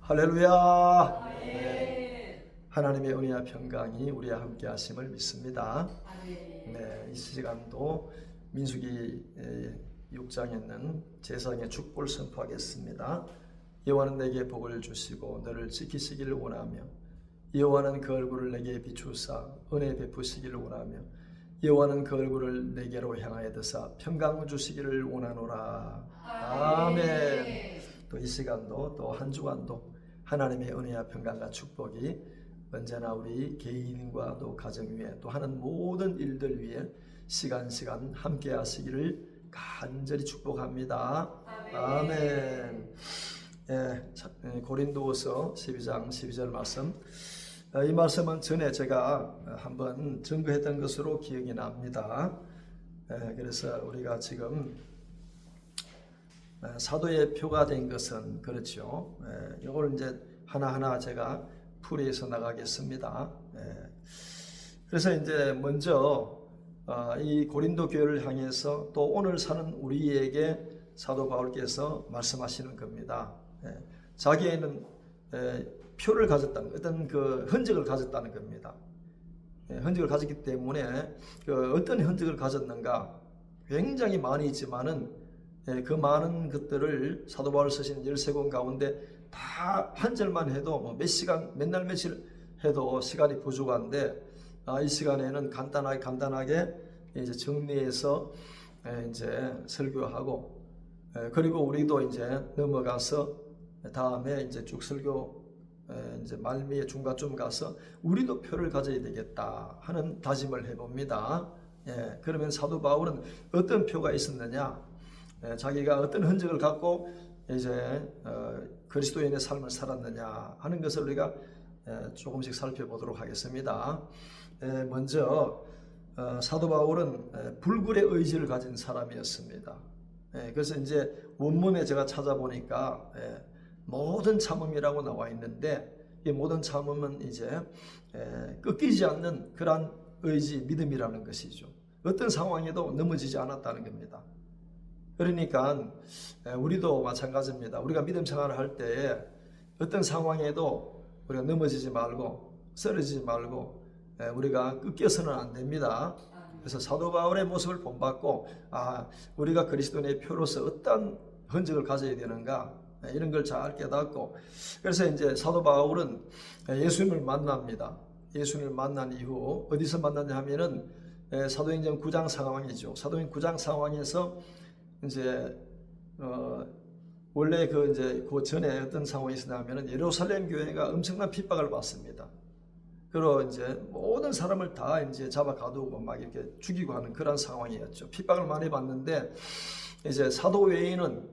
할렐루야. 네. 하나님의 은혜와 평강이 우리와 함께 하심을 믿습니다. 네, 이 시간도 민수기 6장에 있는 제사장의 축복을 선포하겠습니다. 여호와는 내게 복을 주시고 너를 지키시기를 원하며 여호와는 그 얼굴을 내게 비추사 은혜 베푸시기를 원하며 여호와는 그 얼굴을 내게로 향하여 드사 평강을 주시기를 원하노라. 아멘. 또 이 시간도 또 한 주간도 하나님의 은혜와 평강과 축복이 언제나 우리 개인과 또 가정 위에 또 하는 모든 일들 위에 시간 함께 하시기를 간절히 축복합니다. 아멘. 고린도후서 12장 12절 말씀. 이 말씀은 전에 제가 한번 증거했던 것으로 기억이 납니다. 그래서 우리가 지금 사도의 표가 된 것은 그렇죠. 이걸 이제 하나하나 제가 풀이해서 나가겠습니다. 그래서 이제 먼저 이 고린도 교회를 향해서 또 오늘 사는 우리에게 사도 바울께서 말씀하시는 겁니다. 자기에는 표를 가졌다는 어떤 그 흔적을 가졌다는 겁니다. 흔적을 가졌기 때문에 그 어떤 흔적을 가졌는가 굉장히 많이 있지만은 그 많은 것들을 사도 바울 쓰신 13권 가운데 다 한 절만 해도 몇 시간, 몇 날 며칠 해도 시간이 부족한데 이 시간에는 간단하게 이제 정리해서 이제 설교하고 그리고 우리도 이제 넘어가서 다음에 이제 쭉 설교 이제 말미에 중간쯤 가서 우리도 표를 가져야 되겠다 하는 다짐을 해봅니다. 그러면 사도 바울은 어떤 표가 있었느냐? 자기가 어떤 흔적을 갖고 이제 그리스도인의 삶을 살았느냐 하는 것을 우리가 조금씩 살펴보도록 하겠습니다. 먼저 사도 바울은 불굴의 의지를 가진 사람이었습니다. 그래서 이제 원문에 제가 찾아보니까 모든 참음이라고 나와 있는데 이 모든 참음은 이제 꺾이지 않는 그러한 의지, 믿음이라는 것이죠. 어떤 상황에도 넘어지지 않았다는 겁니다. 그러니까 우리도 마찬가지입니다. 우리가 믿음 생활을 할 때 어떤 상황에도 우리가 넘어지지 말고 쓰러지지 말고 우리가 꺾여서는 안 됩니다. 그래서 사도 바울의 모습을 본받고 우리가 그리스도인의 표로서 어떤 흔적을 가져야 되는가 이런 걸 잘 깨닫고 그래서 이제 사도 바울은 예수님을 만납니다. 예수님을 만난 이후 어디서 만났냐 하면은 사도행전 9장 상황이죠. 사도행전 9장 상황에서 이제 원래 그 전에 어떤 상황이 있었냐면은 예루살렘 교회가 엄청난 핍박을 받습니다. 그리고 이제 모든 사람을 다 이제 잡아 가두고 막 이렇게 죽이고 하는 그런 상황이었죠. 핍박을 많이 받는데 이제 사도 외에는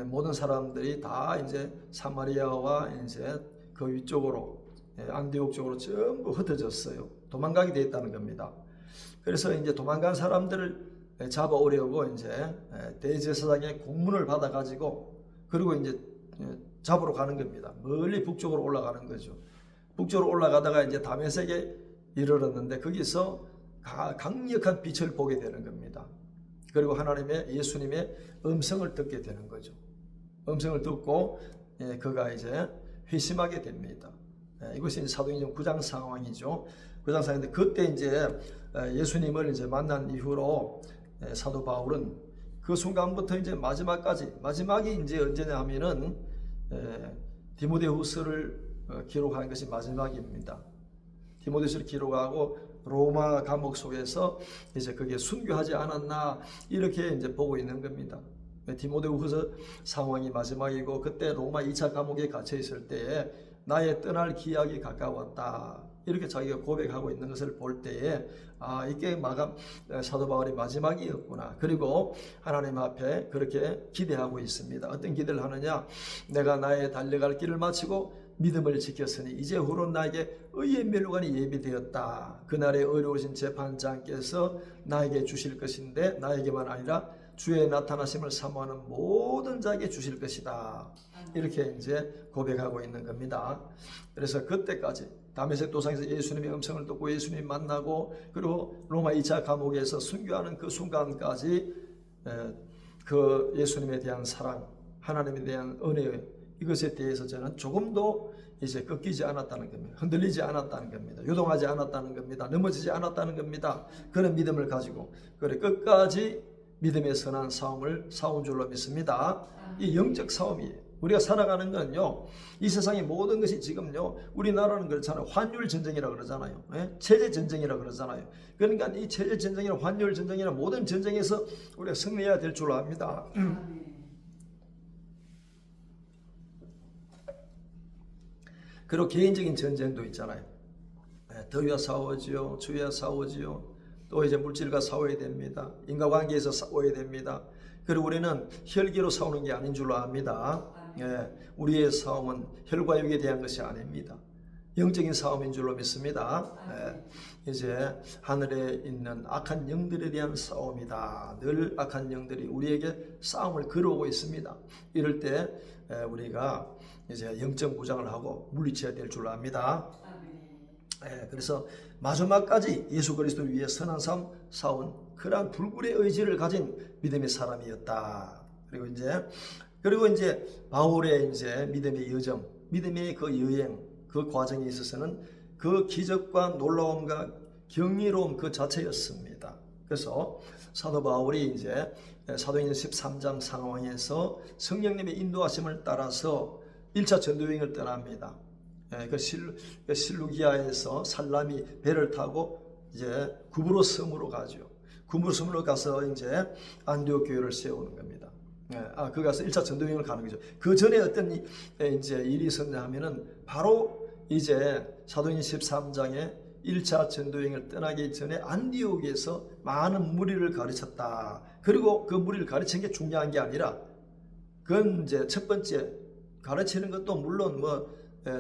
모든 사람들이 다 이제 사마리아와 이제 그 위쪽으로 안디옥 쪽으로 전부 흩어졌어요. 도망가게 돼 있다는 겁니다. 그래서 이제 도망간 사람들을 잡아오려고 이제 대제사장의 공문을 받아가지고 그리고 이제 잡으러 가는 겁니다. 멀리 북쪽으로 올라가는 거죠. 북쪽으로 올라가다가 이제 다메섹에 이르렀는데 거기서 강력한 빛을 보게 되는 겁니다. 그리고 예수님의 음성을 듣게 되는 거죠. 음성을 듣고 그가 이제 회심하게 됩니다. 이것이 사도행전 9장 상황이죠. 9장 상황인데 그때 이제 예수님을 이제 만난 이후로 사도 바울은 그 순간부터 이제 마지막이 이제 언제냐 하면은 디모데후서를 기록하는 것이 마지막입니다. 디모데후서를 기록하고 로마 감옥 속에서 이제 그게 순교하지 않았나 이렇게 이제 보고 있는 겁니다. 디모데후서 상황이 마지막이고 그때 로마 2차 감옥에 갇혀 있을 때에 나의 떠날 기약이 가까웠다. 이렇게 자기가 고백하고 있는 것을 볼 때에 이게 사도 바울의 마지막이었구나. 그리고 하나님 앞에 그렇게 기대하고 있습니다. 어떤 기대를 하느냐? 내가 나의 달려갈 길을 마치고 믿음을 지켰으니 이제 후로 나에게 의의 멸류관이 예비되었다. 그날에 의로우신 재판장께서 나에게 주실 것인데 나에게만 아니라 주의 나타나심을 사모하는 모든 자에게 주실 것이다. 이렇게 이제 고백하고 있는 겁니다. 그래서 그때까지 다메섹 도상에서 예수님의 음성을 듣고 예수님 만나고 그리고 로마 2차 감옥에서 순교하는 그 순간까지 그 예수님에 대한 사랑, 하나님에 대한 은혜 이것에 대해서 저는 조금도 이제 꺾이지 않았다는 겁니다. 흔들리지 않았다는 겁니다. 요동하지 않았다는 겁니다. 넘어지지 않았다는 겁니다. 그런 믿음을 가지고 그래 끝까지 믿음의 선한 싸움을 싸운 줄로 믿습니다. 이 영적 싸움이에요. 우리가 살아가는 건요, 이 세상의 모든 것이 지금요, 우리나라는 그렇잖아요. 환율 전쟁이라 그러잖아요. 예? 체제 전쟁이라 그러잖아요. 그러니까 이 체제 전쟁이나 환율 전쟁이나 모든 전쟁에서 우리가 승리해야 될 줄 압니다. 그리고 개인적인 전쟁도 있잖아요. 더위와 싸우지요, 추위와 싸우지요. 또 이제 물질과 싸워야 됩니다. 인간관계에서 싸워야 됩니다. 그리고 우리는 혈기로 싸우는 게 아닌 줄로 압니다. 우리의 싸움은 혈과 육에 대한 것이 아닙니다. 영적인 싸움인 줄로 믿습니다. 이제 하늘에 있는 악한 영들에 대한 싸움이다. 늘 악한 영들이 우리에게 싸움을 걸어오고 있습니다. 이럴 때 우리가 이제 영적 무장을 하고 물리쳐야 될 줄 압니다. 그래서 마지막까지 예수 그리스도를 위해 선한 삶 싸운 그러한 불굴의 의지를 가진 믿음의 사람이었다. 그리고 이제 바울의 이제 믿음의 여정, 믿음의 그 여행, 그 과정에 있어서는 그 기적과 놀라움과 경이로움 그 자체였습니다. 그래서 사도 바울이 이제 사도행전 13장 상황에서 성령님의 인도하심을 따라서 1차 전도여행을 떠납니다. 그 실루기아에서 살람이 배를 타고 이제 구브로 섬으로 가죠. 구브로 섬으로 가서 이제 안디옥 교회를 세우는 겁니다. 그 가서 1차 전도여행을 가는 거죠. 그 전에 어떤 이제 일이 있었냐 하면은 바로 이제 사도행전 13장에 1차 전도여행을 떠나기 전에 안디옥에서 많은 무리를 가르쳤다. 그리고 그 무리를 가르친 게 중요한 게 아니라 그건 이제 첫 번째 가르치는 것도 물론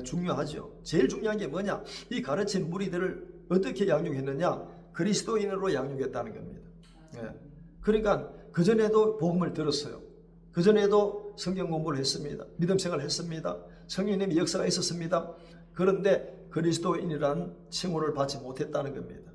중요하죠. 제일 중요한 게 뭐냐? 이 가르친 무리들을 어떻게 양육했느냐? 그리스도인으로 양육했다는 겁니다. 그러니까 그전에도 복음을 들었어요. 그전에도 성경 공부를 했습니다. 믿음 생활을 했습니다. 성령님의 역사가 있었습니다. 그런데 그리스도인이란 칭호를 받지 못했다는 겁니다.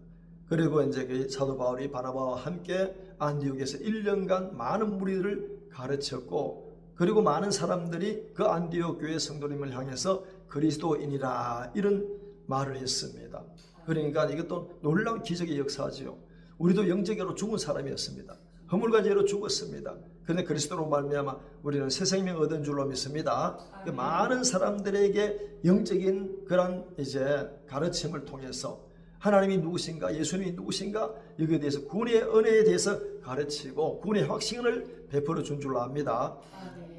그리고 이제 그 사도 바울이 바나바와 함께 안디옥에서 1년간 많은 무리들을 가르쳤고, 그리고 많은 사람들이 그 안디옥 교회 성도님을 향해서 그리스도인이라 이런 말을 했습니다. 그러니까 이것도 놀라운 기적의 역사지요. 우리도 영적으로 죽은 사람이었습니다. 허물과 죄로 죽었습니다. 그런데 그리스도로 말미암아 우리는 새 생명 얻은 줄로 믿습니다. 많은 사람들에게 영적인 그런 이제 가르침을 통해서 하나님이 누구신가, 예수님이 누구신가, 여기에 대해서 구원의 은혜에 대해서 가르치고 구원의 확신을 베풀어 준 줄로 압니다.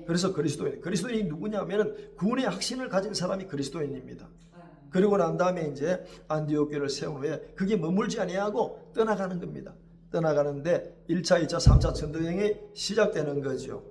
그래서 그리스도인이 누구냐면은 구원의 확신을 가진 사람이 그리스도인입니다. 그리고 난 다음에 이제 안디옥 교회를 세운 후에 그게 머물지 아니하고 떠나가는 겁니다. 떠나가는데 1차, 2차, 3차 전도여행이 시작되는 거죠.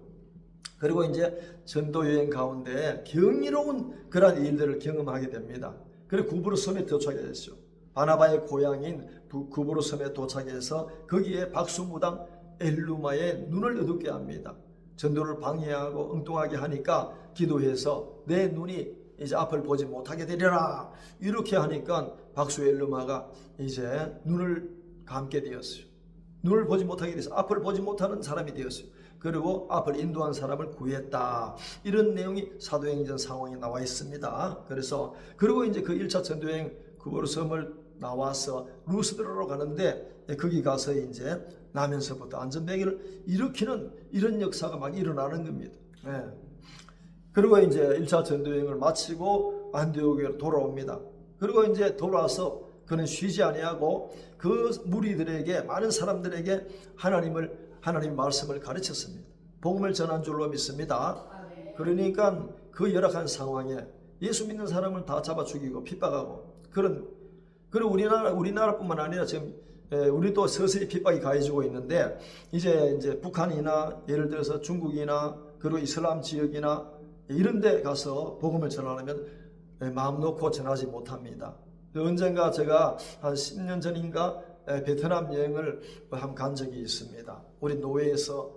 그리고 이제 전도여행 가운데 경이로운 그러한 일들을 경험하게 됩니다. 그리고 구브로 섬에 도착하게 됐죠. 바나바의 고향인 구브로 섬에 도착해서 거기에 박수무당 엘루마의 눈을 어둡게 합니다. 전도를 방해하고 엉뚱하게 하니까 기도해서 내 눈이 이제 앞을 보지 못하게 되리라. 이렇게 하니까 박수 엘루마가 이제 눈을 감게 되었어요. 눈을 보지 못하게 돼서 앞을 보지 못하는 사람이 되었어요. 그리고 앞을 인도한 사람을 구했다. 이런 내용이 사도행전 상황에 나와 있습니다. 그리고 이제 그 1차 전도여행 구브로 섬을 나와서 루스드라로 가는데 거기 가서 이제 나면서부터 안전뱅이를 일으키는 이런 역사가 막 일어나는 겁니다. 그리고 이제 1차 전도여행을 마치고 안디옥으로 돌아옵니다. 그리고 이제 돌아와서 그는 쉬지 아니하고 그 무리들에게, 많은 사람들에게 하나님 말씀을 가르쳤습니다. 복음을 전한 줄로 믿습니다. 그러니까 그 열악한 상황에 예수 믿는 사람을 다 잡아 죽이고 핍박하고 그리고 우리나라뿐만 아니라 지금 우리도 서서히 핍박이 가해지고 있는데 이제 북한이나 예를 들어서 중국이나 그리고 이슬람 지역이나 이런 데 가서 복음을 전하려면 마음 놓고 전하지 못합니다. 언젠가 제가 한 10년 전인가 베트남 여행을 한 간 적이 있습니다. 우리 노회에서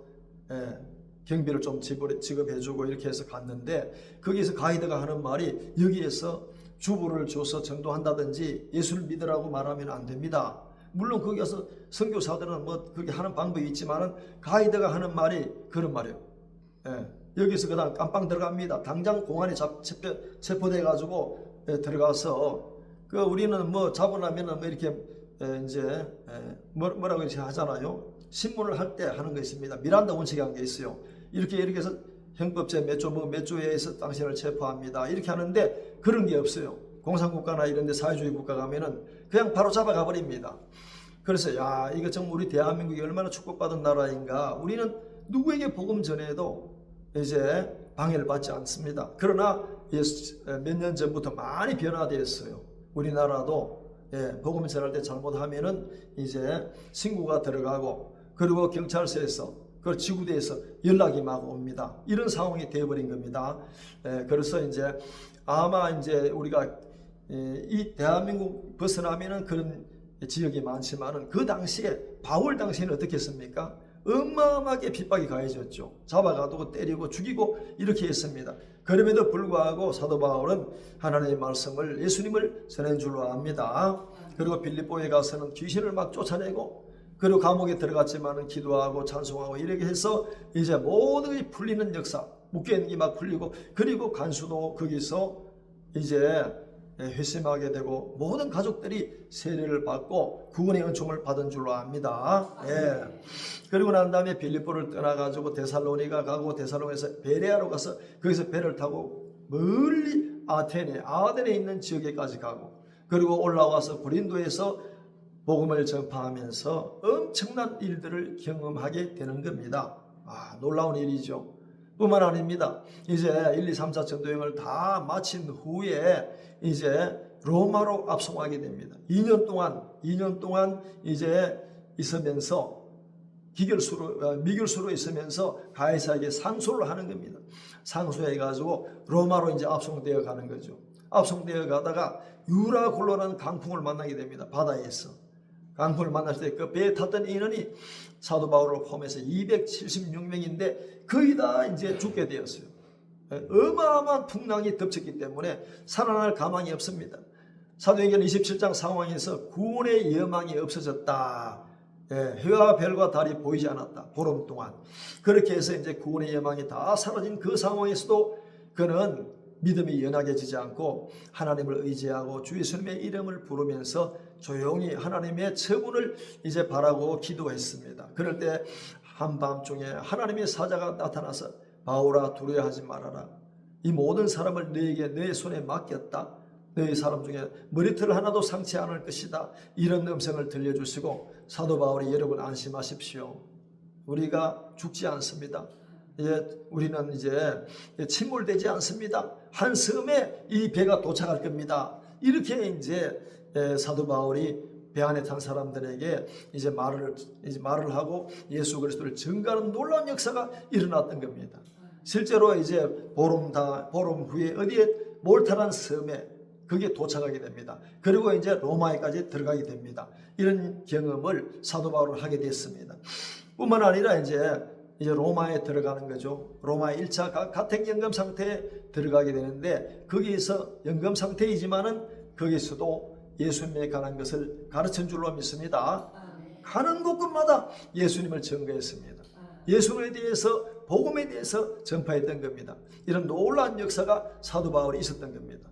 경비를 좀 지급해주고 이렇게 해서 갔는데 거기에서 가이드가 하는 말이 여기에서 주부를 줘서 전도한다든지 예수를 믿으라고 말하면 안 됩니다. 물론 거기 가서 선교사들은 그렇게 하는 방법이 있지만은 가이드가 하는 말이 그런 말이에요. 여기서 그다음 깜빵 들어갑니다. 당장 공안에 체포돼 가지고 들어가서 그 우리는 뭐 잡아나면은 뭐 이렇게 이제 뭐라고 이렇게 하잖아요. 신문을 할 때 하는 것입니다. 미란다 원칙이라는 게 있어요. 이렇게 해서 형법제 몇 조에 의해서 당신을 체포합니다. 이렇게 하는데 그런 게 없어요. 공산국가나 이런 데 사회주의 국가 가면은 그냥 바로 잡아가 버립니다. 그래서 야, 이거 정말 우리 대한민국이 얼마나 축복받은 나라인가. 우리는 누구에게 복음 전해도 이제 방해를 받지 않습니다. 그러나 몇 년 전부터 많이 변화되었어요. 우리나라도 복음 전할 때 잘못하면은 이제 신고가 들어가고, 그리고 경찰서에서 그 지구대에서 연락이 막 옵니다. 이런 상황이 되어버린 겁니다. 그래서 이제 아마 이제 우리가 이 대한민국 벗어나면은 그런 지역이 많지만은 그 당시에 바울 당시에는 어떻게 했습니까? 어마어마하게 핍박이 가해졌죠. 잡아가두고 때리고 죽이고 이렇게 했습니다. 그럼에도 불구하고 사도 바울은 하나님의 말씀을, 예수님을 전한 줄로 압니다. 그리고 빌립보에 가서는 귀신을 막 쫓아내고, 그리고 감옥에 들어갔지만은 기도하고 찬송하고 이렇게 해서 이제 모든 것이 풀리는 역사, 묶여있는 게 막 풀리고, 그리고 간수도 거기서 이제 회심하게 되고 모든 가족들이 세례를 받고 구원의 은총을 받은 줄로 압니다. 그리고 난 다음에 빌립보를 떠나가지고 데살로니가 가고, 데살로니에서 베레아로 가서 거기서 배를 타고 멀리 아덴에 있는 지역에까지 가고, 그리고 올라와서 고린도에서 복음을 전파하면서 엄청난 일들을 경험하게 되는 겁니다. 놀라운 일이죠. 뿐만 아닙니다. 이제 1, 2, 3, 4 전도여행을 다 마친 후에 이제 로마로 압송하게 됩니다. 2년 동안 이제 있으면서 미결수로 있으면서 가이사에게 상소를 하는 겁니다. 상소해가지고 로마로 이제 압송되어 가는 거죠. 압송되어 가다가 유라굴로라는 강풍을 만나게 됩니다. 바다에서. 강풍을 만났을 때 그 배에 탔던 인원이 사도 바울을 포함해서 276명인데 거의 다 이제 죽게 되었어요. 어마어마한 풍랑이 덮쳤기 때문에 살아날 가망이 없습니다. 사도행전 27장 상황에서 구원의 여망이 없어졌다. 해와 별과 달이 보이지 않았다. 보름 동안. 그렇게 해서 이제 구원의 여망이 다 사라진 그 상황에서도 그는 믿음이 연약해지지 않고 하나님을 의지하고 주 예수님의 이름을 부르면서 조용히 하나님의 처분을 이제 바라고 기도했습니다. 그럴 때 한밤중에 하나님의 사자가 나타나서 바울아, 두려워하지 말아라. 이 모든 사람을 너의 손에 맡겼다. 너희 사람 중에 머리털 하나도 상치 않을 것이다. 이런 음성을 들려주시고, 사도 바울이 여러분 안심하십시오. 우리가 죽지 않습니다. 우리는 이제 침몰되지 않습니다. 한 섬에 이 배가 도착할 겁니다. 이렇게 이제 사도 바울이 배 안에 탄 사람들에게 이제 말을 하고 예수 그리스도를 증거하는 놀라운 역사가 일어났던 겁니다. 실제로 이제 보름 후에 어디에 몰타란 섬에 그게 도착하게 됩니다. 그리고 이제 로마에까지 들어가게 됩니다. 이런 경험을 사도 바울은 하게 됐습니다. 뿐만 아니라 이제 로마에 들어가는 거죠. 로마의 1차 가택연금 상태에 들어가게 되는데, 거기에서 연금 상태이지만은 거기서도 예수님에 관한 것을 가르친 줄로 믿습니다. 가는 곳곳마다 예수님을 증거했습니다. 예수님에 대해서, 복음에 대해서 전파했던 겁니다. 이런 놀라운 역사가 사도 바울이 있었던 겁니다.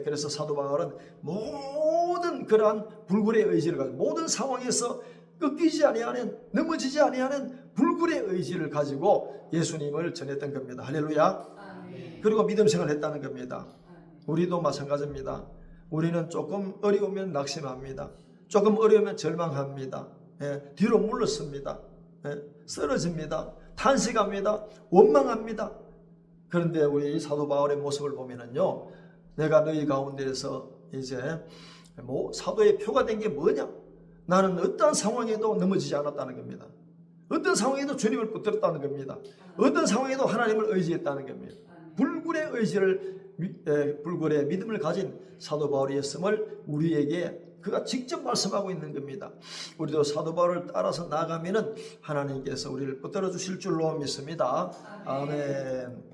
그래서 사도 바울은 모든 그러한 불굴의 의지를 가지고, 모든 상황에서 꺾이지 아니하는, 넘어지지 아니하는 불굴의 의지를 가지고 예수님을 전했던 겁니다. 할렐루야. 그리고 믿음 생활을 했다는 겁니다. 우리도 마찬가지입니다. 우리는 조금 어려우면 낙심합니다. 조금 어려우면 절망합니다. 뒤로 물러섭니다. 쓰러집니다. 탄식합니다. 원망합니다. 그런데 우리 사도 바울의 모습을 보면은요, 내가 너희 가운데에서 이제 사도의 표가 된 게 뭐냐? 나는 어떤 상황에도 넘어지지 않았다는 겁니다. 어떤 상황에도 주님을 붙들었다는 겁니다. 어떤 상황에도 하나님을 의지했다는 겁니다. 불굴의 불굴의 믿음을 가진 사도 바울이었음을 우리에게 그가 직접 말씀하고 있는 겁니다. 우리도 사도 바울을 따라서 나가면은 하나님께서 우리를 붙들어 주실 줄로 믿습니다. 아멘.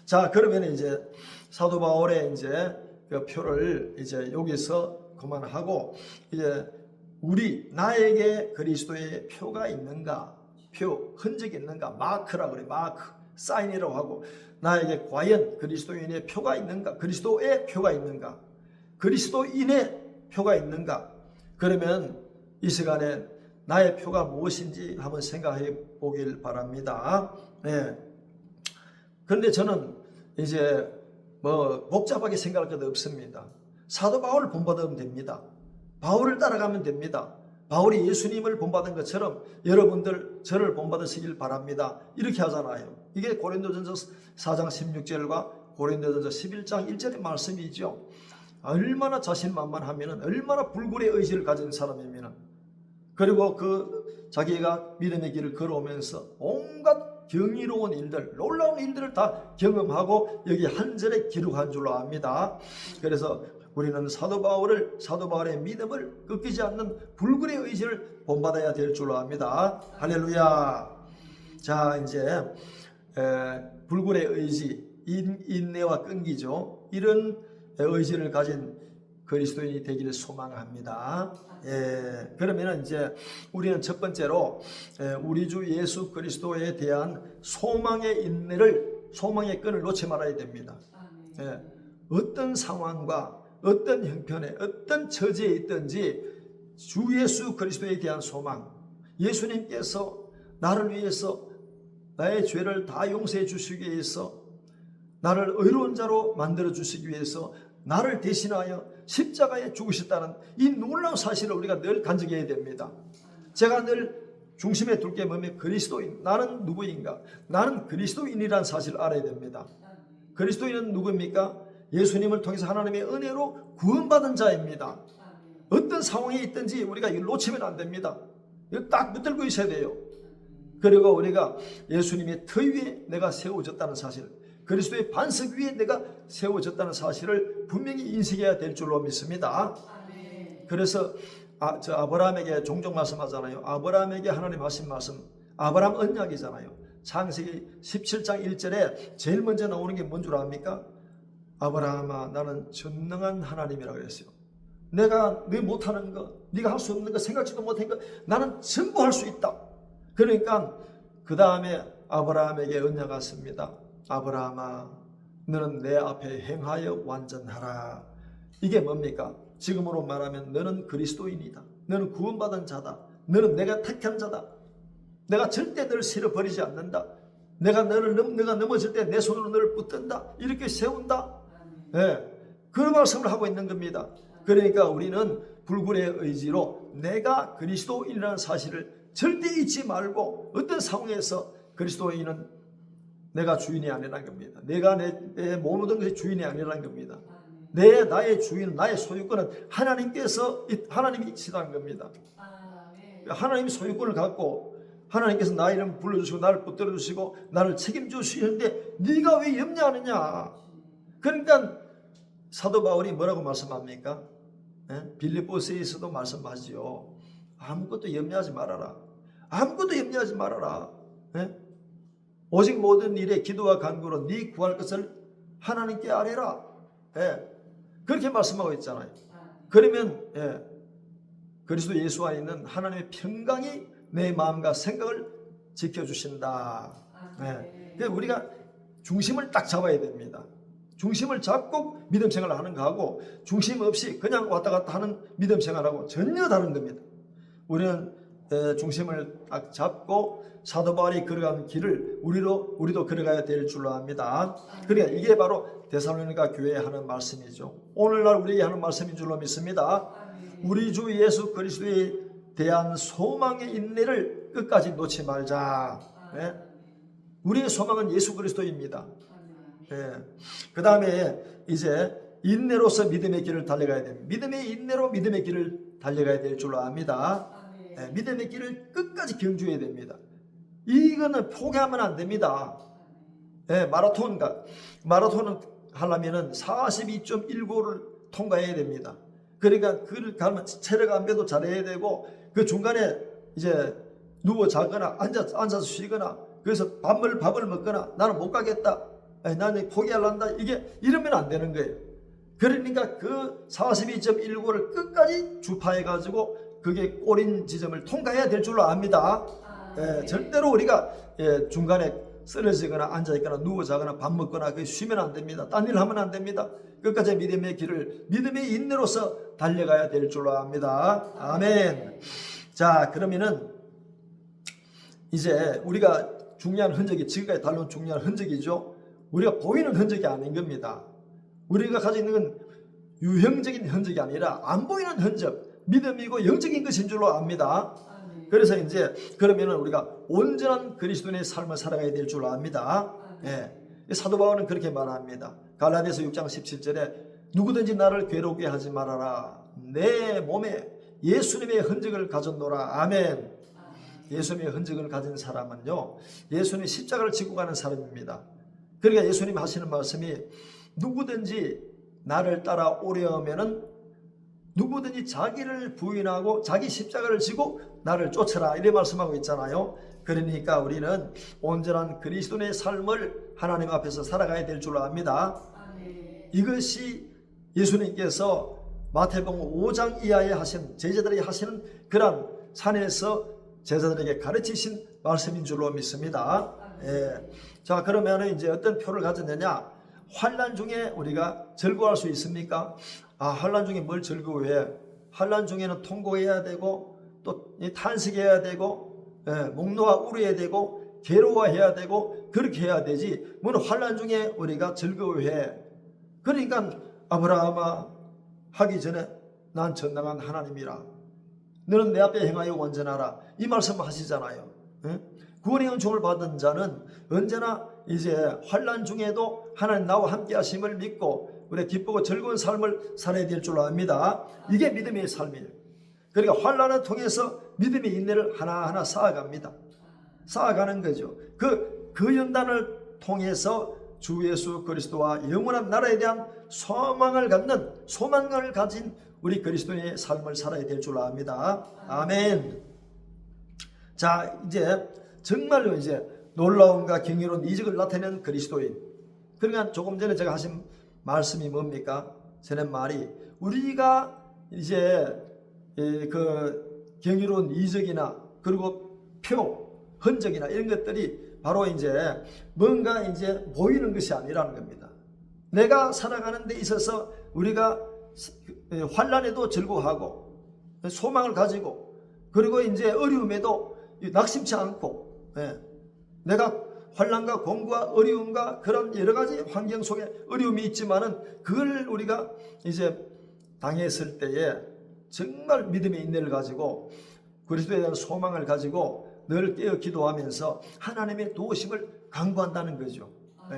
자, 그러면 이제 사도 바울의 이제 그 표를 이제 여기서 그만하고, 이제 나에게 그리스도의 표가 있는가, 흔적이 있는가, 마크라 그래, 마크, 사인이라고 하고, 나에게 과연 그리스도인의 표가 있는가? 그리스도의 표가 있는가? 그리스도인의 표가 있는가? 그러면 이 시간에 나의 표가 무엇인지 한번 생각해 보길 바랍니다. 네. 그런데 저는 이제 뭐 복잡하게 생각할 것도 없습니다. 사도 바울을 본받으면 됩니다. 바울을 따라가면 됩니다. 바울이 예수님을 본받은 것처럼 여러분들 저를 본받으시길 바랍니다. 이렇게 하잖아요. 이게 고린도전서 4장 16절과 고린도전서 11장 1절의 말씀이죠. 얼마나 자신만만하면, 얼마나 불굴의 의지를 가진 사람이면, 그리고 그 자기가 믿음의 길을 걸어오면서 온갖 경이로운 일들, 놀라운 일들을 다 경험하고 여기 한 절에 기록한 줄로 압니다. 그래서 우리는 사도 바울의 믿음을 꺾이지 않는 불굴의 의지를 본받아야 될 줄로 압니다. 할렐루야. 자, 이제 불굴의 의지, 인내와 끈기죠. 이런 의지를 가진 그리스도인이 되기를 소망합니다. 예, 그러면 이제 우리는 첫 번째로 우리 주 예수 그리스도에 대한 소망의 인내를, 소망의 끈을 놓지 말아야 됩니다. 예, 어떤 상황과 어떤 형편에 어떤 처지에 있든지 주 예수 그리스도에 대한 소망, 예수님께서 나를 위해서 나의 죄를 다 용서해 주시기 위해서, 나를 의로운 자로 만들어 주시기 위해서 나를 대신하여 십자가에 죽으셨다는 이 놀라운 사실을 우리가 늘 간직해야 됩니다. 제가 늘 중심에 둘 게 뭐냐면 그리스도인, 나는 누구인가? 나는 그리스도인이라는 사실을 알아야 됩니다. 그리스도인은 누구입니까? 예수님을 통해서 하나님의 은혜로 구원받은 자입니다. 어떤 상황에 있든지 우리가 이걸 놓치면 안 됩니다. 이거 딱 붙들고 있어야 돼요. 그리고 우리가 예수님의 터 위에 내가 세워졌다는 사실, 그리스도의 반석 위에 내가 세워졌다는 사실을 분명히 인식해야 될 줄로 믿습니다. 그래서 저 아브라함에게 종종 말씀하잖아요. 아브라함에게 하나님 하신 말씀, 아브라함 언약이잖아요. 창세기 17장 1절에 제일 먼저 나오는 게 뭔 줄 압니까? 아브라함아, 나는 전능한 하나님이라고 그랬어요. 내가 네 못하는 거, 네가 할 수 없는 거, 생각지도 못한 거 나는 전부 할 수 있다. 그러니까 그 다음에 아브라함에게 언약했습니다. 아브라함아, 너는 내 앞에 행하여 완전하라. 이게 뭡니까? 지금으로 말하면 너는 그리스도인이다. 너는 구원받은 자다. 너는 내가 택한 자다. 내가 절대 너를 싫어버리지 않는다. 내가 넘어질 때 내 손으로 너를 붙든다. 이렇게 세운다. 네, 그 말씀을 하고 있는 겁니다. 그러니까 우리는 불굴의 의지로 내가 그리스도인이라는 사실을 절대 잊지 말고, 어떤 상황에서 그리스도인은 내가 주인이 아니라는 겁니다. 내가 내 모든 것의 주인이 아니라는 겁니다. 나의 주인, 나의 소유권은 하나님이 있으라는 겁니다. 하나님이 소유권을 갖고 하나님께서 나의 이름 불러주시고 나를 붙들어 주시고 나를 책임져 주시는데 네가 왜 염려하느냐. 그러니까 사도 바울이 뭐라고 말씀합니까? 빌립보서에서도 말씀하지요. 아무것도 염려하지 말아라. 아무것도 염려하지 말아라. 오직 모든 일에 기도와 간구로 네 구할 것을 하나님께 아뢰라. 그렇게 말씀하고 있잖아요. 그러면 그리스도 예수 안에 있는 하나님의 평강이 내 마음과 생각을 지켜주신다. 그래서 우리가 중심을 딱 잡아야 됩니다. 중심을 잡고 믿음 생활을 하는 거하고 중심 없이 그냥 왔다 갔다 하는 믿음 생활하고 전혀 다른 겁니다. 우리는 중심을 딱 잡고 사도 바울이 걸어간 길을 우리도 걸어가야 될 줄로 압니다. 그러니까 이게 바로 데살로니가 교회에 하는 말씀이죠. 오늘날 우리에게 하는 말씀인 줄로 믿습니다. 우리 주 예수 그리스도에 대한 소망의 인내를 끝까지 놓지 말자. 우리의 소망은 예수 그리스도입니다. 그 다음에 이제 인내로서 믿음의 길을 달려가야 됩니다. 믿음의 인내로 믿음의 길을 달려가야 될 줄로 압니다. 믿음의 길을 끝까지 경주해야 됩니다. 이거는 포기하면 안 됩니다. 마라톤은 하려면은 42.195를 통과해야 됩니다. 그러니까 그를 가면 체력 안배도 잘해야 되고 그 중간에 이제 누워 자거나 앉아서 쉬거나 그래서 밥을 먹거나 나는 못 가겠다. 나는 포기하려한다. 이러면 안 되는 거예요. 그러니까 그 42.195를 끝까지 주파해 가지고 그게 꼬린 지점을 통과해야 될 줄로 압니다. 절대로 우리가 중간에 쓰러지거나 앉아있거나 누워 자거나 밥 먹거나 쉬면 안 됩니다. 딴 일 하면 안 됩니다. 끝까지 믿음의 길을 믿음의 인내로서 달려가야 될 줄로 압니다. 아멘. 자, 그러면은 이제 우리가 중요한 흔적이, 지금까지 다룬 중요한 흔적이죠. 우리가 보이는 흔적이 아닌 겁니다. 우리가 가지고 있는 건 유형적인 흔적이 아니라 안 보이는 흔적, 믿음이고 영적인 것인 줄로 압니다. 그래서 이제 그러면은 우리가 온전한 그리스도인의 삶을 살아가야 될 줄로 압니다. 예. 사도 바울은 그렇게 말합니다. 갈라디아서 6장 17절에 누구든지 나를 괴롭게 하지 말아라. 내 몸에 예수님의 흔적을 가졌노라. 아멘. 예수님의 흔적을 가진 사람은요, 예수님의 십자가를 지고 가는 사람입니다. 그러니까 예수님 하시는 말씀이 누구든지 나를 따라오려면은 누구든지 자기를 부인하고 자기 십자가를 지고 나를 쫓아라, 이렇게 말씀하고 있잖아요. 그러니까 우리는 온전한 그리스도인의 삶을 하나님 앞에서 살아가야 될 줄 압니다. 이것이 예수님께서 마태복음 5장 이하에 하신, 제자들에게 하시는 그런 산에서 제자들에게 가르치신 말씀인 줄로 믿습니다. 예. 자, 그러면 이제 어떤 표를 가졌느냐? 환난 중에 우리가 즐거워할 수 있습니까? 환난 중에 뭘 즐거워해? 환난 중에는 통곡해야 되고 또 탄식해야 되고, 목놓아 울어야 되고 괴로워해야 되고 그렇게 해야 되지. 뭐 환난 중에 우리가 즐거워해? 그러니까 아브라함아, 하기 전에 난 전능한 하나님이라, 너는 내 앞에 행하여 원전하라, 이 말씀을 하시잖아요. 구원의 은총을 받은 자는 언제나 이제 환난 중에도 하나님 나와 함께 하심을 믿고 우리 기쁘고 즐거운 삶을 살아야 될 줄로 압니다. 이게 믿음의 삶이에요. 그러니까 환난을 통해서 믿음의 인내를 하나하나 쌓아갑니다. 쌓아가는 거죠. 그 연단을 통해서 주 예수 그리스도와 영원한 나라에 대한 소망을 가진 우리 그리스도인의 삶을 살아야 될 줄로 압니다. 아멘. 자, 이제 정말로 이제 놀라움과 경이로운 이적을 나타내는 그리스도인. 그러니까 조금 전에 제가 하신 말씀이 뭡니까? 저는 말이 우리가 이제 그 경이로운 이적이나 그리고 표, 흔적이나 이런 것들이 바로 이제 뭔가 이제 보이는 것이 아니라는 겁니다. 내가 살아가는 데 있어서 우리가 환난에도 즐거워하고 소망을 가지고, 그리고 이제 어려움에도 낙심치 않고, 내가 환난과 공부와 어려움과 그런 여러 가지 환경 속에 어려움이 있지만은 그걸 우리가 이제 당했을 때에 정말 믿음의 인내를 가지고 그리스도에 대한 소망을 가지고 늘 깨어 기도하면서 하나님의 도우심을 간구한다는 거죠.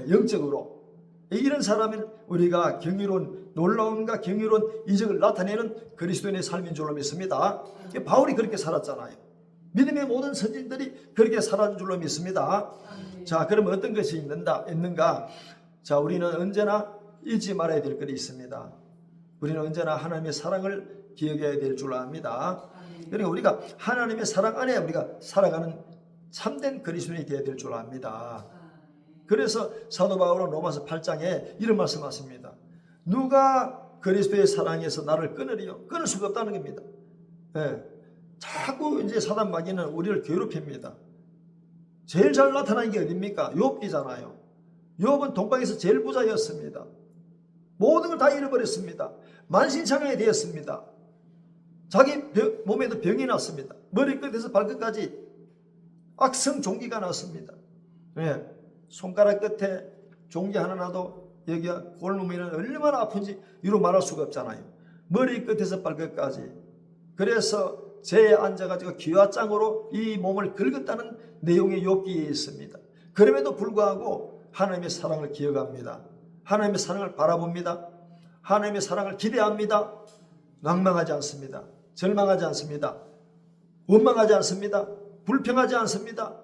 영적으로. 이런 사람은 우리가 경이로운 놀라움과 경이로운 이적을 나타내는 그리스도인의 삶인 줄로 믿습니다. 바울이 그렇게 살았잖아요. 믿음의 모든 선진들이 그렇게 살아준 줄로 믿습니다. 자, 그러면 어떤 것이 있는가? 자, 우리는 언제나 잊지 말아야 될 것이 있습니다. 우리는 언제나 하나님의 사랑을 기억해야 될 줄 압니다. 그러니까 우리가 하나님의 사랑 안에 우리가 살아가는 참된 그리스도인이 되어야 될 줄 압니다. 그래서 사도 바울은 로마서 8장에 이런 말씀하십니다. 누가 그리스도의 사랑에서 나를 끊으리요? 끊을 수가 없다는 겁니다. 자꾸 이제 사단 마귀는 우리를 괴롭힙니다. 제일 잘 나타나는 게 어딥니까? 욥이잖아요. 욥은 동방에서 제일 부자였습니다. 모든 걸 다 잃어버렸습니다. 만신창이가 되었습니다. 자기 몸에도 병이 났습니다. 머리끝에서 발끝까지 악성 종기가 났습니다. 손가락 끝에 종기 하나 나도 여기가 골무면 얼마나 아픈지 이루 말할 수가 없잖아요. 머리끝에서 발끝까지. 그래서 재에 앉아가지고 기와장으로 이 몸을 긁었다는 내용의 욥기에 있습니다. 그럼에도 불구하고 하나님의 사랑을 기억합니다. 하나님의 사랑을 바라봅니다. 하나님의 사랑을 기대합니다. 낭망하지 않습니다. 절망하지 않습니다. 원망하지 않습니다. 불평하지 않습니다.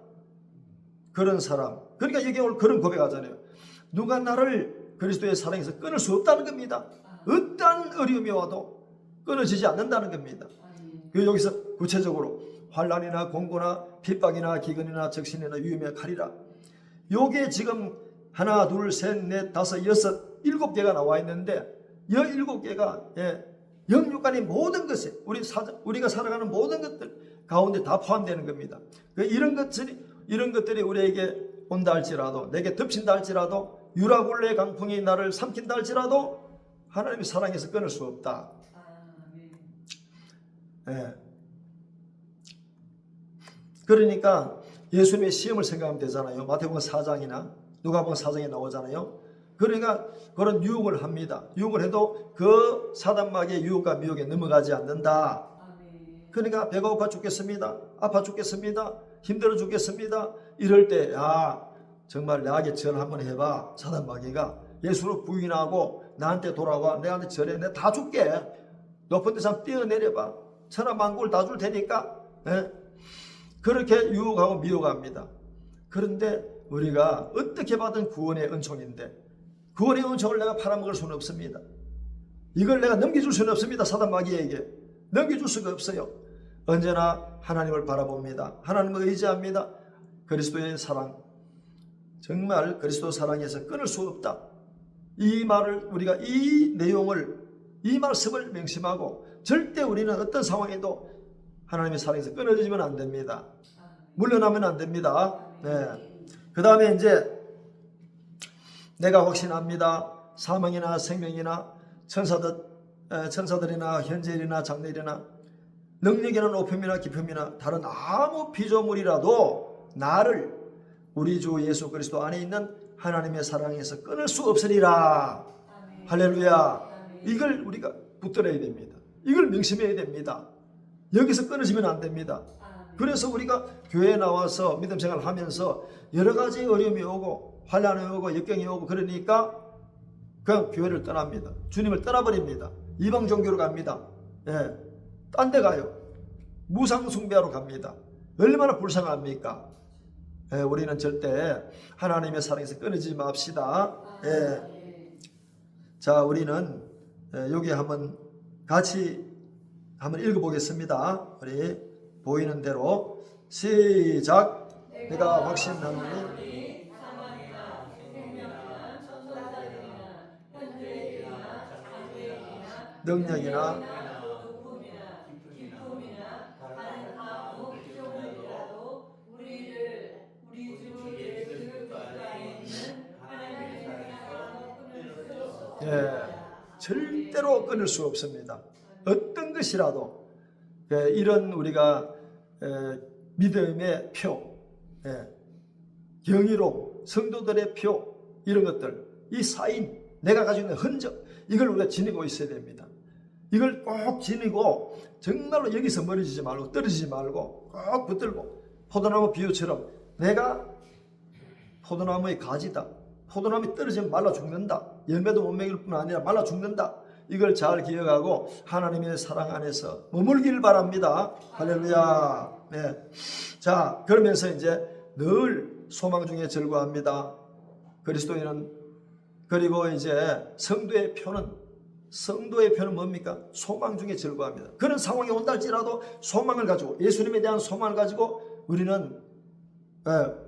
그런 사람. 그러니까 여기 오늘 그런 고백하잖아요. 누가 나를 그리스도의 사랑에서 끊을 수 없다는 겁니다. 어떠한 어려움이 와도 끊어지지 않는다는 겁니다. 여기서 구체적으로 환난이나 공고나 핍박이나 기근이나 적신이나 위험이나 칼이라, 요게 지금 하나 둘 셋 넷 다섯 여섯 일곱 개가 나와 있는데 이 일곱 개가 영육간의 모든 것에 우리가 살아가는 모든 것들 가운데 다 포함되는 겁니다. 이런 것들이 우리에게 온다 할지라도, 내게 덮친다 할지라도, 유라굴레 강풍이 나를 삼킨다 할지라도 하나님의 사랑에서 끊을 수 없다. 예. 그러니까 예수님의 시험을 생각하면 되잖아요. 마태복음 4장이나 누가복음 4장에 나오잖아요. 그러니까 그런 유혹을 합니다. 유혹을 해도 그 사단마귀의 유혹과 미혹에 넘어가지 않는다. 그러니까 배가 고파 죽겠습니다. 아파 죽겠습니다. 힘들어 죽겠습니다. 이럴 때 정말 나에게 절 한번 해봐. 사단마귀가 예수를 부인하고 나한테 돌아와. 내한테 절해. 내가 다 줄게. 높은 데서 한번 뛰어내려봐. 천하만국을 다 줄 테니까. 예? 그렇게 유혹하고 미혹합니다. 그런데 우리가 어떻게 받은 구원의 은총인데 구원의 은총을 내가 팔아먹을 수는 없습니다. 이걸 내가 넘겨줄 수는 없습니다. 사단마귀에게 넘겨줄 수가 없어요. 언제나 하나님을 바라봅니다. 하나님을 의지합니다. 그리스도의 사랑, 정말 그리스도 사랑에서 끊을 수 없다. 이 말을 우리가 이 내용을, 이 말씀을 명심하고 절대 우리는 어떤 상황에도 하나님의 사랑에서 끊어지면 안 됩니다. 물러나면 안 됩니다. 네. 그 다음에 이제 내가 확신합니다. 사망이나 생명이나 천사들이나 현재일이나 장래일이나 능력이나 높음이나 깊음이나 다른 아무 피조물이라도 나를 우리 주 예수 그리스도 안에 있는 하나님의 사랑에서 끊을 수 없으리라. 할렐루야. 이걸 우리가 붙들어야 됩니다. 이걸 명심해야 됩니다. 여기서 끊어지면 안 됩니다. 그래서 우리가 교회에 나와서 믿음 생활을 하면서 여러 가지 어려움이 오고 환난이 오고 역경이 오고 그러니까 그냥 교회를 떠납니다. 주님을 떠나버립니다. 이방 종교로 갑니다. 예, 딴 데 가요. 무상 숭배하러 갑니다. 얼마나 불쌍합니까? 예, 우리는 절대 하나님의 사랑에서 끊어지지 맙시다. 예. 자, 우리는 여기 한번 같이 한번 읽어보겠습니다. 우리 보이는 대로 시작. 내가 확신하노니 능력이나 절대로 끊을 수 없습니다. 어떤 것이라도 이런 우리가 믿음의 표, 경이로 성도들의 표 이런 것들, 이 사인, 내가 가지고 있는 흔적 이걸 우리가 지니고 있어야 됩니다. 이걸 꼭 지니고 정말로 여기서 멀어지지 말고 떨어지지 말고 꼭 붙들고 포도나무 비유처럼 내가 포도나무의 가지다. 포도나무에 떨어지면 말라 죽는다. 열매도 못 먹일 뿐 아니라 말라 죽는다. 이걸 잘 기억하고 하나님의 사랑 안에서 머물기를 바랍니다. 할렐루야. 네. 자, 그러면서 이제 늘 소망 중에 절구합니다. 그리스도인은 그리고 이제 성도의 표는 뭡니까? 소망 중에 절구합니다. 그런 상황이 온다 할지라도 소망을 가지고 예수님에 대한 소망을 가지고 우리는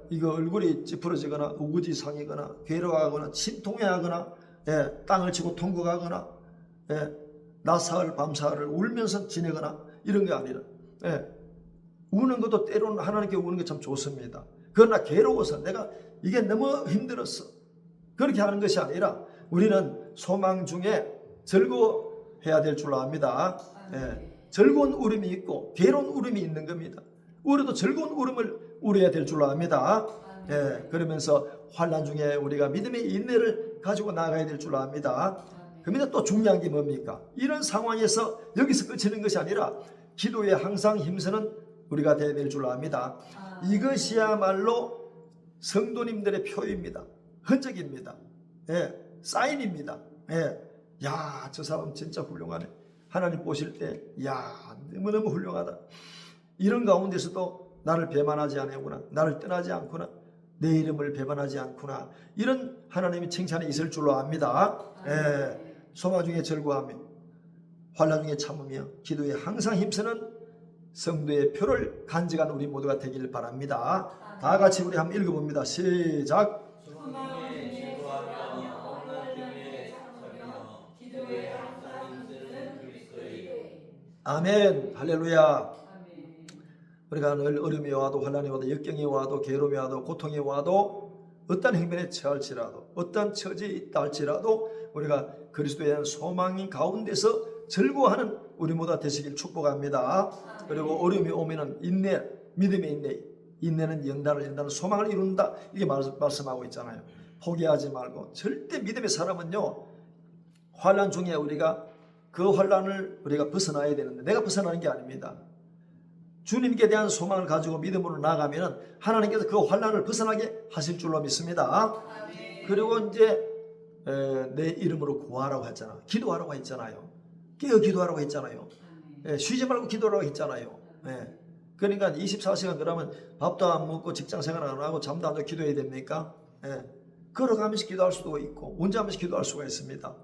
이거 얼굴이 찌푸러지거나 우거지상이거나 괴로워하거나 침통해하거나 땅을 치고 통곡하거나 낮사흘 밤사흘을 울면서 지내거나 이런 게 아니라 우는 것도 때로는 하나님께 우는 게 참 좋습니다. 그러나 괴로워서 내가 이게 너무 힘들었어 그렇게 하는 것이 아니라 우리는 소망 중에 즐거워해야 될 줄 압니다. 즐거운 울음이 있고 괴로운 울음이 있는 겁니다. 우리도 즐거운 울음을 울어야 될 줄 압니다. 그러면서 환난 중에 우리가 믿음의 인내를 가지고 나가야 될 줄 압니다. 그러면 또 중요한 게 뭡니까? 이런 상황에서 여기서 끝이는 것이 아니라 기도에 항상 힘쓰는 우리가 되어야 될 줄 압니다. 이것이야말로 성도님들의 표입니다. 흔적입니다. 사인입니다. 야, 저 사람 진짜 훌륭하네. 하나님 보실 때, 야, 너무너무 훌륭하다. 이런 가운데서도 나를 배반하지 않구나. 나를 떠나지 않구나. 내 이름을 배반하지 않구나. 이런 하나님의 칭찬이 있을 줄로 압니다. 소망 중에 절구하며 환난 중에 참으며 기도에 항상 힘쓰는 성도의 표를 간직한 우리 모두가 되길 바랍니다. 다 같이 우리 한번 읽어봅니다. 시작. 아멘. 할렐루야. 우리가 늘 어려움이 와도 환난이 와도 역경이 와도 괴로움이 와도 고통이 와도 어떤 행변에 처할지라도 어떤 처지에 있다 할지라도 우리가 그리스도에 대한 소망인 가운데서 즐거워하는 우리 모두 되시길 축복합니다. 그리고 어려움이 오면은 인내, 믿음의 인내, 인내는 연단을 소망을 이룬다, 이게 말씀하고 있잖아요. 포기하지 말고, 절대 믿음의 사람은요, 환난 중에 우리가 그 환난을 우리가 벗어나야 되는데, 내가 벗어나는 게 아닙니다. 주님께 대한 소망을 가지고 믿음으로 나아가면 하나님께서 그 환난을 벗어나게 하실 줄로 믿습니다. 그리고 이제 내 이름으로 구하라고 했잖아. 기도하라고 했잖아요. 깨어 기도하라고 했잖아요. 쉬지 말고 기도하라고 했잖아요. 그러니까 24시간 그러면 밥도 안 먹고 직장생활 안 하고 잠도 안 자고 기도해야 됩니까? 걸어가면서 기도할 수도 있고 운전하면서 기도할 수가 있습니다.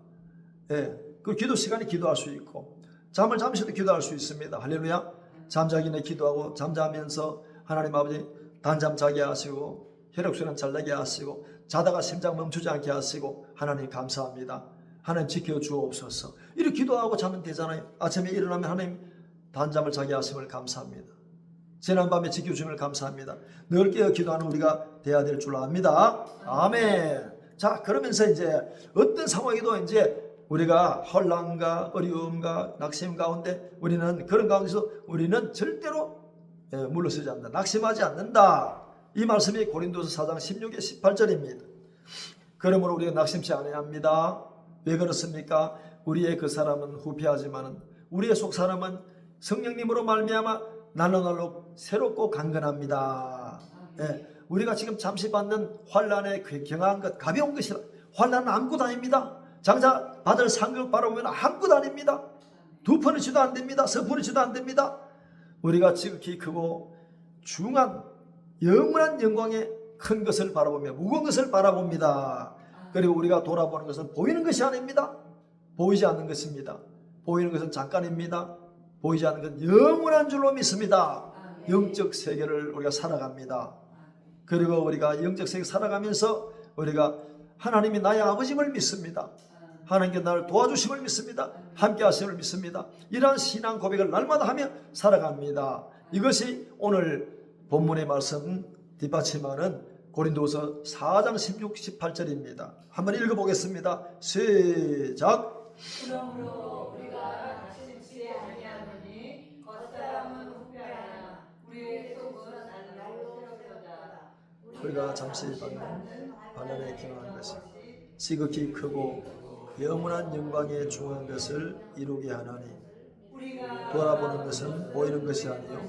그 기도 시간에 기도할 수 있고 잠을 잠시도 기도할 수 있습니다. 할렐루야. 잠자기 전에 기도하고 잠자면서 하나님 아버지 단잠 자게 하시고 혈액순환 잘 나게 하시고 자다가 심장 멈추지 않게 하시고 하나님 감사합니다. 하나님 지켜주옵소서. 이렇게 기도하고 자면 되잖아요. 아침에 일어나면 하나님 단잠을 자게 하심을 감사합니다. 지난밤에 지켜주심을 감사합니다. 늘 깨어 기도하는 우리가 돼야 될 줄 압니다. 아멘. 자, 그러면서 이제 어떤 상황에도 이제 우리가 혼란과 어려움과 낙심 가운데 우리는 그런 가운데서 우리는 절대로 물러서지 않는다. 낙심하지 않는다. 이 말씀이 고린도서 4장 16에 18절입니다. 그러므로 우리가 낙심치 않아야 합니다. 왜 그렇습니까? 우리의 그 사람은 후패하지만 우리의 속 사람은 성령님으로 말미암아 날로 날로 새롭고 강건합니다. 우리가 지금 잠시 받는 환난에 경한 것 가벼운 것이라. 환난은 아무것도 아닙니다. 장차 받을 상급 바라보면 아무것도 아닙니다. 두 푼을 줘도 안 됩니다. 서 푼을 줘도 안 됩니다. 우리가 지극히 크고 중한 영원한 영광의 큰 것을 바라보며 무거운 것을 바라봅니다. 그리고 우리가 돌아보는 것은 보이는 것이 아닙니다. 보이지 않는 것입니다. 보이는 것은 잠깐입니다. 보이지 않는 것은 영원한 줄로 믿습니다. 영적 세계를 우리가 살아갑니다. 그리고 우리가 영적 세계 살아가면서 우리가 하나님이 나의 아버지임을 믿습니다. 하나님께 나를 도와주심을 믿습니다. 함께 하심을 믿습니다. 이러한 신앙 고백을 날마다 하며 살아갑니다. 이것이 오늘 본문의 말씀 뒷받침하는 고린도서 4장 16, 18절입니다. 한번 읽어보겠습니다. 시작. 그러므로 우리가 낙심치 아니하노니 겉사람은 후패하나 우리의 속은 날로 새롭도다. 우리가 잠시 받는 환난에 경한 것이 지극히 크고 영원한 영광에 중한 것을 이루게 하나니 돌아보는 것은 보이는 것이 아니요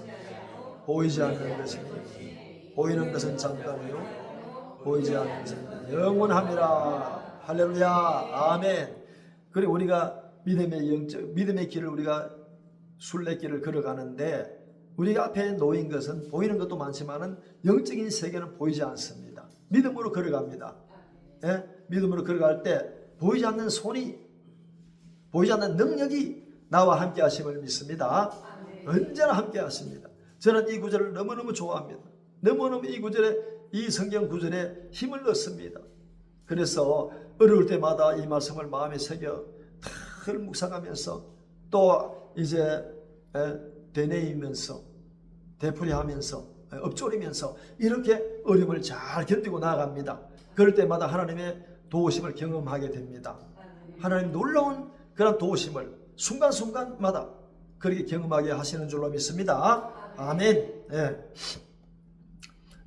보이지 않는 것이니 보이는 것은 잠깐이요 보이지 않는 것은 영원함이라. 할렐루야. 아멘. 그리고 우리가 믿음의 길을 우리가 순례길을 걸어가는데 우리가 앞에 놓인 것은 보이는 것도 많지만은 영적인 세계는 보이지 않습니다. 믿음으로 걸어갑니다. 믿음으로 걸어갈 때 보이지 않는 손이, 보이지 않는 능력이 나와 함께 하심을 믿습니다. 언제나 함께 하십니다. 저는 이 구절을 너무너무 좋아합니다. 너무너무 이 구절에, 이 성경 구절에 힘을 얻습니다. 그래서 어려울 때마다 이 말씀을 마음에 새겨 늘 묵상하면서 또 이제 되뇌이면서 되풀이하면서 엎조리면서 이렇게 어려움을 잘 견디고 나아갑니다. 그럴 때마다 하나님의 도우심을 경험하게 됩니다. 하나님 놀라운 그런 도우심을 순간순간마다 그렇게 경험하게 하시는 줄로 믿습니다. 아멘.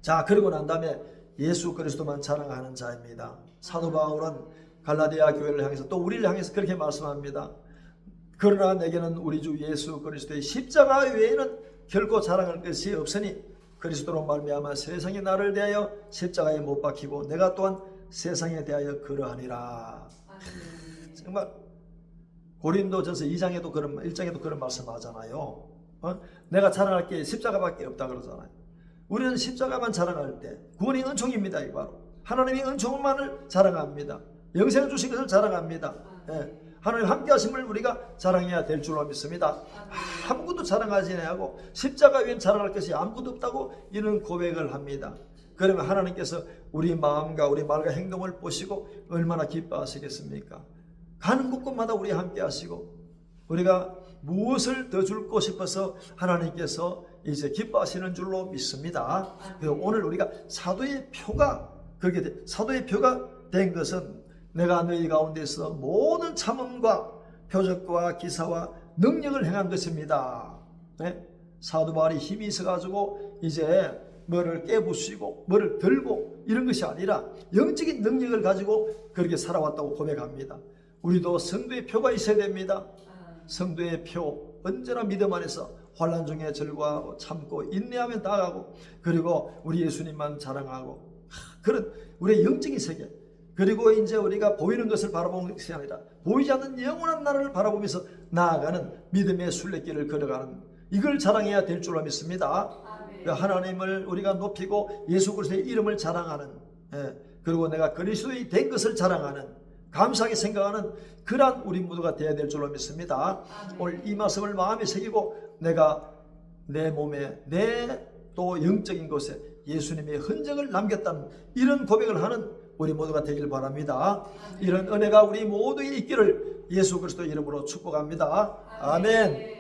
자, 그러고 난 다음에 예수 그리스도만 자랑하는 자입니다. 사도 바울은 갈라디아 교회를 향해서 또 우리를 향해서 그렇게 말씀합니다. 그러나 내게는 우리 주 예수 그리스도의 십자가 외에는 결코 자랑할 것이 없으니 그리스도로 말미암아 세상이 나를 대하여 십자가에 못 박히고 내가 또한 세상에 대하여 그러하니라. 정말 고린도전서 2장에도 그런 1장에도 그런 말씀하잖아요. 내가 자랑할 게 십자가밖에 없다 그러잖아요. 우리는 십자가만 자랑할 때 구원이 은총입니다. 이 바로 하나님의 은총만을 자랑합니다. 영생을 주신 것을 자랑합니다. 하나님 함께 하심을 우리가 자랑해야 될 줄로 믿습니다. 아무것도 자랑하지 않고 십자가 외엔 자랑할 것이 아무것도 없다고 이런 고백을 합니다. 그러면 하나님께서 우리 마음과 우리 말과 행동을 보시고 얼마나 기뻐하시겠습니까? 가는 곳곳마다 우리 함께 하시고 우리가 무엇을 더 줄고 싶어서 하나님께서 이제 기뻐하시는 줄로 믿습니다. 오늘 우리가 사도의 표가 그렇게 사도의 표가 된 것은 내가 너희 가운데서 모든 참음과 표적과 기사와 능력을 행한 것입니다. 네? 사도 바울이 힘이 있어가지고 이제 뭐를 깨부수고 뭐를 들고 이런 것이 아니라 영적인 능력을 가지고 그렇게 살아왔다고 고백합니다. 우리도 성도의 표가 있어야 됩니다. 성도의 표, 언제나 믿음 안에서 환난 중에 절구하고 참고 인내하며 나아가고, 그리고 우리 예수님만 자랑하고, 그런 우리의 영적인 세계, 그리고 이제 우리가 보이는 것을 바라보는 것이 아니라 보이지 않는 영원한 나라를 바라보면서 나아가는 믿음의 순례길을 걸어가는, 이걸 자랑해야 될 줄로 믿습니다. 하나님을 우리가 높이고 예수 그리스도의 이름을 자랑하는, 그리고 내가 그리스도의 된 것을 자랑하는, 감사하게 생각하는 그러한 우리 모두가 되어야 될 줄로 믿습니다. 오늘 이 말씀을 마음에 새기고 내가 내 몸에, 내 또 영적인 곳에 예수님의 흔적을 남겼다는 이런 고백을 하는 우리 모두가 되길 바랍니다. 이런 은혜가 우리 모두에 있기를 예수 그리스도 이름으로 축복합니다. 아멘.